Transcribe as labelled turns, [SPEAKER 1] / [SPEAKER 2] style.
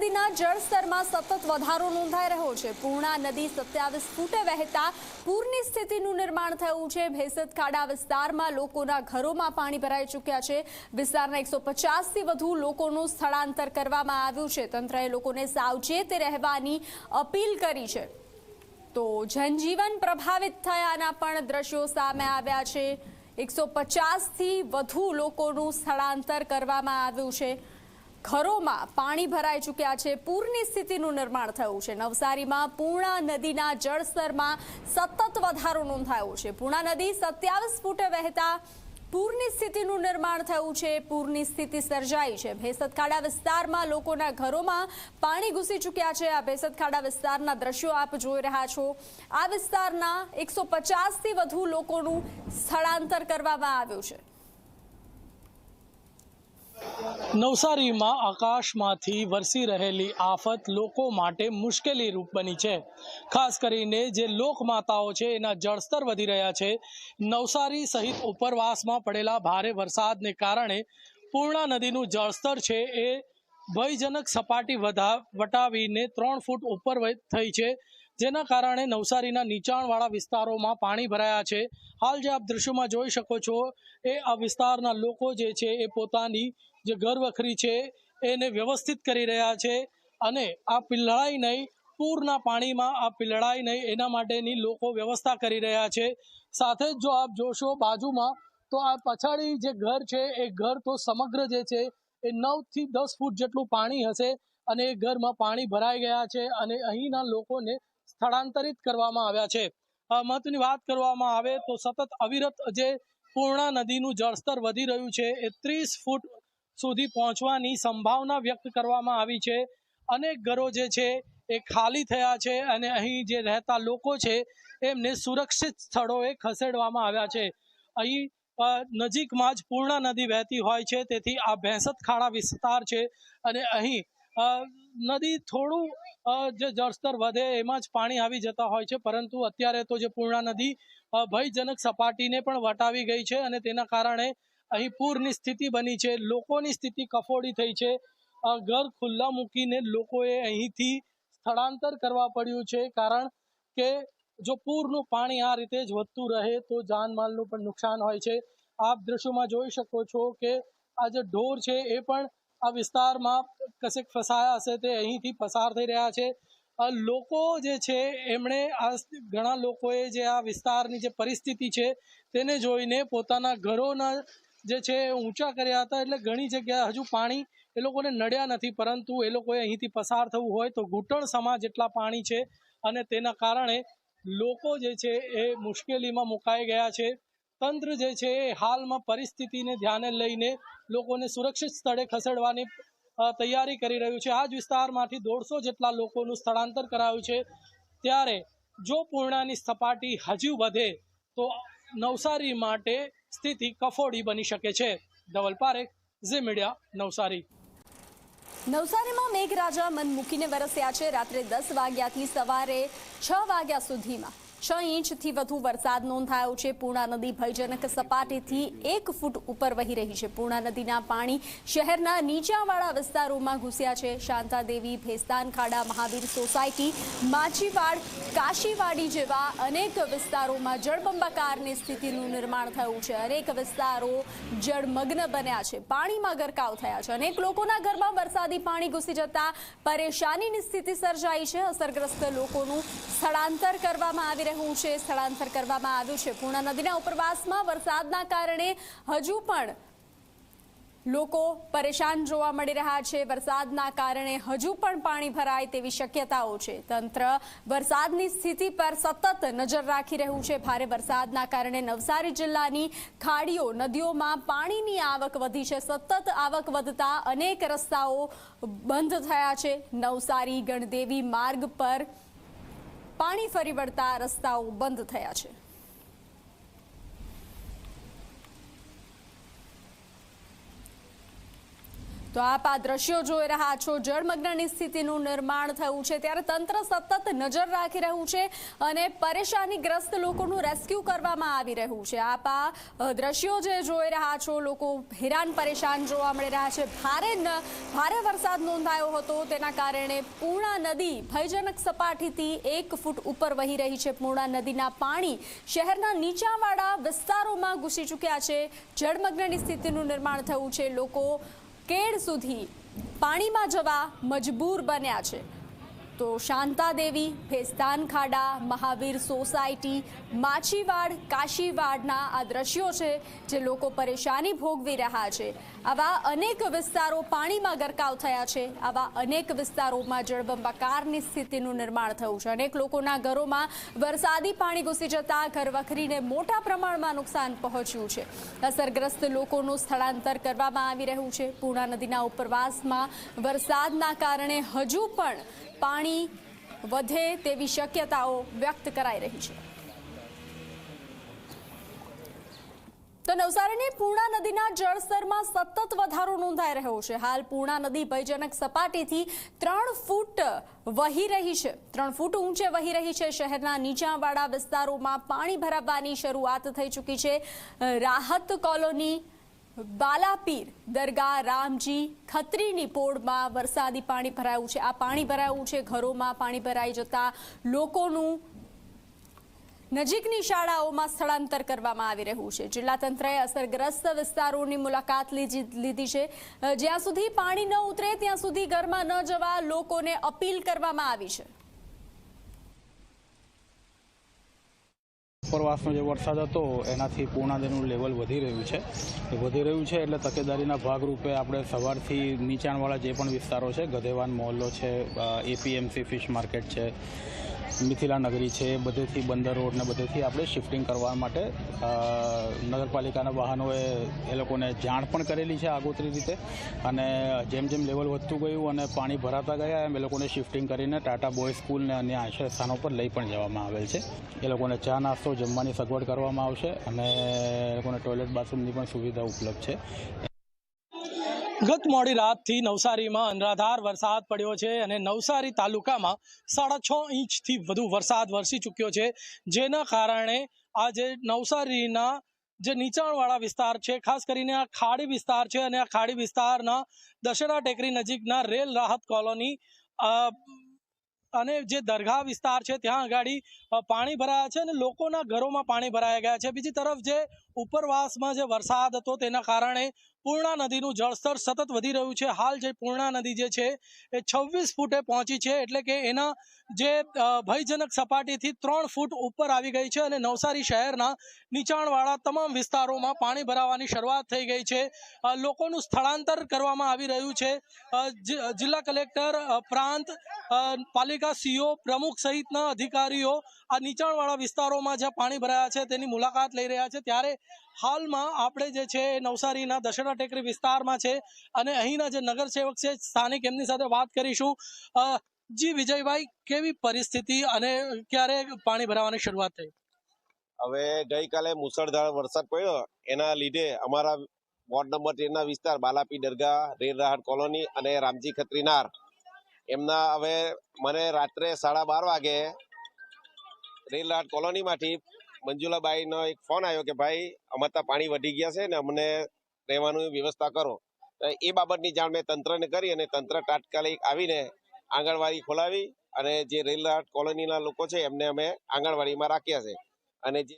[SPEAKER 1] નદીના જળસ્તરમાં સતત વધારો નોંધાઈ રહ્યો છે। પૂર્ણા નદી 27 ફૂટે વહેતા પૂરની સ્થિતિનું નિર્માણ થયું છે। ભેસદ ખાડા વિસ્તારમાં લોકોના ઘરોમાં પાણી ભરાઈ ચૂક્યા છે। વિસ્તારના 150 થી વધુ લોકોનું સ્થળાંતર કરવામાં આવ્યું છે। તંત્રએ લોકોને સાવચેત રહેવાની અપીલ કરી છે। તો જનજીવન પ્રભાવિત થયાના પણ દ્રશ્યો સામે આવ્યા છે। 150 થી વધુ લોકોનું સ્થળાંતર કરવામાં આવ્યું છે। ઘરોમાં પાણી ભરાઈ ચૂક્યા છે। પૂરની સ્થિતિનું નિર્માણ થયું છે। નવસારીમાં પૂર્ણા નદીના જળસ્તરમાં સતત વધારો નોંધાયો છે। પૂર્ણા નદી 27 ફૂટે વહેતા પૂરની સ્થિતિનું નિર્માણ થયું છે। પૂરની સ્થિતિ સર્જાઈ છે। ભેસદ ખાડા વિસ્તારમાં લોકોના ઘરોમાં પાણી ઘૂસી ચૂક્યા છે। આ ભેસદ ખાડા વિસ્તારના દ્રશ્યો આપ જોઈ રહ્યા છો। આ વિસ્તારના 150 થી વધુ લોકોનું સ્થળાંતર કરવામાં આવ્યું છે।
[SPEAKER 2] નવસારીમાં આકાશમાંથી વરસી રહેલી આફત લોકો માટે મુશ્કેલી રૂપ બની છે। ખાસ કરીને જે લોકમાતાઓ છે એના જળસ્તર વધી રહ્યા છે। નવસારી સહિત ઉપરવાસમાં પડેલા ભારે વરસાદને કારણે પૂર્ણા નદીનું જળસ્તર છે એ ભયજનક સપાટી વટાવીને 3 ફૂટ ઉપર થઈ છે, જેના કારણે નવસારીના નીચાણવાળા વિસ્તારોમાં પાણી ભરાયા છે। હાલ જે આપ દ્રશ્યોમાં જોઈ શકો છો એ આ વિસ્તારના લોકો જે છે એ પોતાની જે ઘર વખરી છે એને વ્યવસ્થિત કરી રહ્યા છે અને આ પીલળાઈ નહીં, પૂરના પાણીમાં આ પીલળાઈ નહીં એના માટેની લોકો વ્યવસ્થા કરી રહ્યા છે। સાથે જ જો આપ જોશો બાજુમાં તો આ પછાડી જે ઘર છે એ ઘર તો સમગ્ર જે છે એ 9 થી 10 ફૂટ જેટલું પાણી હશે અને એ ઘરમાં પાણી ભરાઈ ગયા છે અને અહીંના લોકોને સ્થળાંતરિત કરવામાં આવ્યા છે। મહત્વની વાત કરવામાં આવે તો સતત અવિરત જે પૂર્ણા નદીનું જળસ્તર વધી રહ્યું છે એ 30 ફૂટ સુધી પહોંચવાની સંભાવના વ્યક્ત કરવામાં આવી છે। અનેક ઘરો જે છે એ ખાલી થયા છે અને અહીં જે રહેતા લોકો છે એમને સુરક્ષિત સ્થળોએ ખસેડવામાં આવ્યા છે। અહીં નજીકમાં જ પૂર્ણા નદી વહેતી હોય છે, તેથી આ ભેંસદ ખાડા વિસ્તાર છે અને અહીં નદી થોડું જે જળસ્તર વધે એમાં જ પાણી આવી જતા હોય છે, પરંતુ અત્યારે તો જે પૂર્ણા નદી ભયજનક સપાટીને પણ વટાવી ગઈ છે અને તેના કારણે અહીં પૂરની સ્થિતિ બની છે। લોકોની સ્થિતિ કફોડી થઈ છે। ઘર ખુલ્લા મૂકીને લોકોએ અહીંથી સ્થળાંતર કરવા પડ્યું છે, કારણ કે જો પૂરનું પાણી આ રીતે જ વધતું રહે તો જાનમાલનું પણ નુકસાન હોય છે। આપ દ્રશ્યોમાં જોઈ શકો છો કે આ જે ઢોર છે એ પણ આ વિસ્તારમાં કશેક ફસાયા હશે તે અહીંથી પસાર થઈ રહ્યા છે। લોકો જે છે એમણે ઘણા લોકોએ જે આ વિસ્તારની જે પરિસ્થિતિ છે તેને જોઈને પોતાના ઘરોના જે છે ઊંચા કર્યા હતા, એટલે ઘણી જગ્યાએ હજુ પાણી એ લોકોને નડ્યા નથી, પરંતુ એ લોકોએ અહીંથી પસાર થવું હોય તો ઘૂંટણ સમા જેટલા પાણી છે અને તેના કારણે લોકો જે છે એ મુશ્કેલીમાં મુકાઈ ગયા છે। તંત્ર જે છે એ હાલમાં પરિસ્થિતિને ધ્યાને લઈને લોકોને સુરક્ષિત સ્થળે ખસેડવાની તૈયારી કરી રહ્યું છે। આ જ વિસ્તારમાંથી 150 જેટલા લોકોનું સ્થળાંતર કરાયું છે। ત્યારે જો પૂર્ણાની સપાટી હજુ વધે તો નવસારી માટે સ્થિતિ કફોડી બની શકે છે। ધવલ પારેખ, ઝી મીડિયા, નવસારી।
[SPEAKER 1] નવસારીમાં મેઘરાજા મન મૂકીને વરસ્યા છે। રાત્રે 10 વાગ્યાથી સવારે 6 વાગ્યા સુધીમાં 6 ઇંચથી વધુ વરસાદ નોંધાયો છે। પૂર્ણા નદી ભયજનક સપાટીથી 1 ફૂટ ઉપર વહી રહી છે। પૂર્ણા નદીના પાણી શહેરના નીચાણવાળા વિસ્તારોમાં ઘૂસ્યા છે। શાંતાદેવી, ભેસ્તાન ખાડા, મહાવીર સોસાયટી, માચીવાડ, કાશીવાડી જેવા અનેક વિસ્તારોમાં જળબંબાકારની સ્થિતિનું નિર્માણ થયું છે। અનેક વિસ્તારો જળમગ્ન બન્યા છે, પાણીમાં ગરકાવ થયા છે। અનેક લોકોના ઘરમાં વરસાદી પાણી ઘૂસી જતા પરેશાનીની સ્થિતિ સર્જાઈ છે। અસરગ્રસ્ત લોકોનું સ્થળાંતર કરવામાં આવી સ્થળાંતર કરવામાં આવ્યું છે। પૂર્ણા નદીના ઉપરવાસમાં વરસાદના કારણે હજુ પણ લોકો પરેશાન જોવા મળી રહ્યા છે। વરસાદના કારણે હજુ પણ પાણી ભરાય તેવી શક્યતાઓ છે। તંત્ર વરસાદની સ્થિતિ પર સતત નજર રાખી રહ્યું છે। ભારે વરસાદના કારણે નવસારી જિલ્લાની ખાડીઓ, નદીઓમાં પાણીની આવક વધી છે। સતત આવક વધતા અનેક રસ્તાઓ બંધ થયા છે। નવસારી ગણદેવી માર્ગ પર પાણી ફરી વળતા રસ્તાઓ બંધ થયા છે। તો આપ આ દ્રશ્યો જોઈ રહ્યા છો, જળમગ્નની સ્થિતિનું નિર્માણ થયું છે ત્યારે તંત્ર સતત નજર રાખી રહ્યું છે અને પરેશાનીગ્રસ્ત લોકોનું રેસ્ક્યુ કરવામાં આવી રહ્યું છે। આપ આ દ્રશ્યો જે જોઈ રહ્યા છો, લોકો હેરાન પરેશાન જોવા મળી રહ્યા છે। ભારે વરસાદ નોંધાયો હતો, તેના કારણે પૂર્ણા નદી ભયજનક સપાટીથી 1 ફૂટ ઉપર વહી રહી છે। પૂર્ણા નદીના પાણી શહેરના નીચાણવાળા વિસ્તારોમાં ઘૂસી ચૂક્યા છે। જળમગ્નની સ્થિતિનું નિર્માણ થયું છે, લોકો કેડ સુધી પાણીમાં જવા મજબૂર બન્યા છે। તો શાંતાદેવી, ભેસ્તાન ખાડા, મહાવીર સોસાયટી, માછીવાડ, કાશીવાડના આ દ્રશ્યો છે જે લોકો પરેશાની ભોગવી રહ્યા છે। આવા અનેક વિસ્તારો પાણીમાં ગરકાવ થયા છે। આવા અનેક વિસ્તારોમાં જળબંબાકારની સ્થિતિનું નિર્માણ થયું છે। અનેક લોકોના ઘરોમાં વરસાદી પાણી ઘૂસી જતા ઘરવખરીને મોટા પ્રમાણમાં નુકસાન પહોંચ્યું છે। અસરગ્રસ્ત લોકોનું સ્થળાંતર કરવામાં આવી રહ્યું છે। પૂર્ણા નદીના ઉપરવાસમાં વરસાદના કારણે હજુ પણ પાણી વધે તેવી શક્યતાઓ વ્યક્ત કરાઈ રહી છે। તો નવસારીની પૂર્ણા નદીના જળસ્તરમાં સતત વધારો નોંધાઈ રહ્યો છે। હાલ પૂર્ણા નદી ભયજનક સપાટીથી 3 ફૂટ વહી રહી છે, 3 ફૂટ ઊંચે વહી રહી છે। શહેરના નીચાણવાળા વિસ્તારોમાં પાણી ભરાવાની શરૂઆત થઈ ચૂકી છે। રાહત કોલોની, બાલાપીર દરગાહ, રામજી ખત્રીની પોળમાં વરસાદી પાણી ભરાયું છે। આ પાણી ભરાયું છે, ઘરોમાં પાણી ભરાઈ જતા લોકોનું નજીકની શાળાઓમાં સ્થળાંતર કરવામાં આવી રહ્યું છે। જિલ્લા તંત્રએ અસરગ્રસ્ત વિસ્તારોની મુલાકાત લીધી છે। જ્યાં સુધી પાણી ન ઉતરે ત્યાં સુધી ઘરમાં ન જવા લોકોને અપીલ કરવામાં આવી છે।
[SPEAKER 3] ઉપરવાસનો જે વરસાદ હતો એનાથી પૂર્ણા નદીનું લેવલ વધી રહ્યું છે એટલે તકેદારીના ભાગરૂપે આપણે સવારથી નીચાણવાળા જે પણ વિસ્તારો છે, ગધેવાન મહોલ્લો છે, એપીએમસી ફિશ માર્કેટ છે, મિથિલા નગરી છે, બધેથી બંદર રોડ ને બધેથી આપણે શિફ્ટિંગ કરવા માટે નગરપાલિકાના વાહનોએ એ લોકોને જાણ પણ કરેલી છે આગોતરી રીતે। અને જેમ જેમ લેવલ વધતું ગયું અને પાણી ભરાતા ગયા એમ એ લોકોને શિફ્ટિંગ કરીને ટાટા બોય સ્કૂલ ને અન્ય આશ્રય સ્થાનો પર લઈ પણ જવામાં આવેલ છે। એ લોકોને ચા નાસ્તો જમવાની સગવડ કરવામાં આવશે અને એ લોકોને ટોયલેટ બાથરૂમની પણ સુવિધા ઉપલબ્ધ છે।
[SPEAKER 2] ગત મોડી રાતથી નવસારીમાં અનરાધાર વરસાદ પડ્યો છે અને નવસારી તાલુકામાં 6.5 ઇંચથી વધુ વરસાદ વરસી ચૂક્યો છે, જેના કારણે આજે નવસારીના જે નીચાણવાળા વિસ્તાર છે, ખાસ કરીને આ ખાડી વિસ્તાર છે અને આ ખાડી વિસ્તારના દશેરા ટેકરી નજીકના રેલ રાહત કોલોની અને જે દરગાહ વિસ્તાર છે ત્યાં આગળ પાણી ભરાયા છે અને લોકોના ઘરોમાં પાણી ભરાઈ ગયા છે। બીજી તરફ જે ઉપરવાસમાં જે વરસાદ હતો તેના કારણે પૂર્ણા નદીનું જળસ્તર સતત વધી રહ્યું છે। હાલ જે પૂર્ણા નદી જે છે એ 26 ફૂટે પહોંચી છે, એટલે કે એના જે ભયજનક સપાટીથી 3 ફૂટ ઉપર આવી ગઈ છે અને નવસારી શહેરના નીચાણવાળા તમામ વિસ્તારોમાં પાણી ભરાવાની શરૂઆત થઈ ગઈ છે। લોકોનું સ્થળાંતર કરવામાં આવી રહ્યું છે। જિલ્લા કલેક્ટર, પ્રાંત, પાલિકા સીઓ, પ્રમુખ સહિતના અધિકારીઓ આ નીચાણવાળા વિસ્તારોમાં જ્યાં પાણી ભરાયા છે તેની મુલાકાત લઈ રહ્યા છે। ત્યારે હાલમાં આપણે જે છે નવસારીના દશેરા ટેકરી વિસ્તારમાં છે અને અહીંના જે નગરસેવક છે સ્થાનિક, એમની સાથે વાત કરીશું। જી વિજયભાઈ, કેવી પરિસ્થિતિ અને ક્યારે પાણી ભરાવાની શરૂઆત થઈ?
[SPEAKER 4] હવે ગઈકાલે મુસળધાર વરસાદ પડ્યો એના લીધે અમારા વોર્ડ નંબર 13 ના વિસ્તાર બાલાપી દરગાહ, રેલ રાહત કોલોની અને રામજી ખત્રીનાર એમના હવે મને રાત્રે 12:30 વાગે રેલ રાહત કોલોનીમાંથી મંજુલાબાઈનો એક ફોન આવ્યો કે ભાઈ અમારે ત્યાં પાણી વધી ગયા છે ને અમને રહેવાની વ્યવસ્થા કરો। એ બાબતની જાણ મેં તંત્રને કરી અને તંત્ર તાત્કાલિક આવીને આંગણવાડી ખોલાવી અને જે રેલ રાહત કોલોનીના લોકો છે એમને અમે આંગણવાડીમાં રાખ્યા છે। અને જે